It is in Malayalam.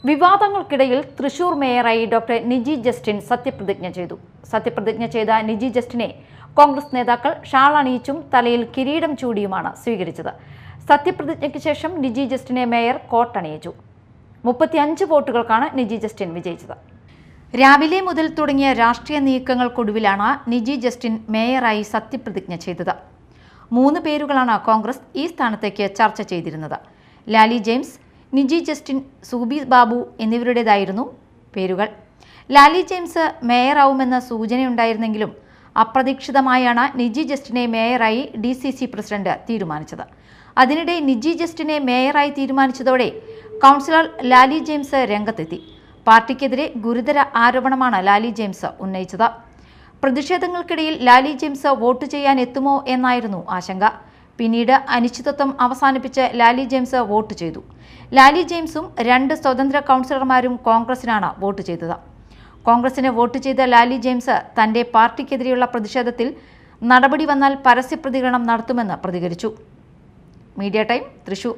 വിവാദങ്ങൾക്കിടയിൽ തൃശൂർ മേയറായി ഡോക്ടർ നിജി ജസ്റ്റിൻ സത്യപ്രതിജ്ഞ ചെയ്തു. സത്യപ്രതിജ്ഞ ചെയ്ത നിജി ജസ്റ്റിനെ കോൺഗ്രസ് നേതാക്കൾ ഷാൾ അണിയിച്ചും തലയിൽ കിരീടം ചൂടിയുമാണ് സ്വീകരിച്ചത്. സത്യപ്രതിജ്ഞയ്ക്ക് ശേഷം നിജി ജസ്റ്റിനെ മേയർ കോട്ടണിയിച്ചു. 35 വോട്ടുകൾക്കാണ് നിജി ജസ്റ്റിൻ വിജയിച്ചത്. രാവിലെ മുതൽ തുടങ്ങിയ രാഷ്ട്രീയ നീക്കങ്ങൾക്കൊടുവിലാണ് നിജി ജസ്റ്റിൻ മേയറായി സത്യപ്രതിജ്ഞ ചെയ്തത്. 3 പേരുകളാണ് കോൺഗ്രസ് ഈ സ്ഥാനത്തേക്ക് ചർച്ച ചെയ്തിരുന്നത്. ലാലി ജെയിംസ്, നിജി ജസ്റ്റിൻ, സൂബി ബാബു എന്നിവരുടേതായിരുന്നു പേരുകൾ. ലാലി ജെയിംസ് മേയറാവുമെന്ന സൂചനയുണ്ടായിരുന്നെങ്കിലും അപ്രതീക്ഷിതമായാണ് നിജി ജസ്റ്റിനെ മേയറായി DCC പ്രസിഡന്റ് തീരുമാനിച്ചത്. അതിനിടെ നിജി ജസ്റ്റിനെ മേയറായി തീരുമാനിച്ചതോടെ കൗൺസിലർ ലാലി ജെയിംസ് രംഗത്തെത്തി. പാർട്ടിക്കെതിരെ ഗുരുതര ആരോപണമാണ് ലാലി ജെയിംസ് ഉന്നയിച്ചത്. പ്രതിഷേധങ്ങൾക്കിടയിൽ ലാലി ജെയിംസ് വോട്ട് ചെയ്യാൻ എത്തുമോ എന്നായിരുന്നു ആശങ്ക. പിന്നീട് അനിശ്ചിതത്വം അവസാനിപ്പിച്ച് ലാലി ജെയിംസ് വോട്ട് ചെയ്തു. ലാലി ജെയിംസും 2 സ്വതന്ത്ര കൗൺസിലർമാരും കോൺഗ്രസിനാണ് വോട്ട് ചെയ്തത്. കോൺഗ്രസിന് വോട്ട് ചെയ്ത ലാലി ജെയിംസ് തന്റെ പാർട്ടിക്കെതിരെയുള്ള പ്രതിഷേധത്തിൽ നടപടി വന്നാൽ പരസ്യ പ്രതികരണം നടത്തുമെന്ന് പ്രതികരിച്ചു. Media time, Thrissur.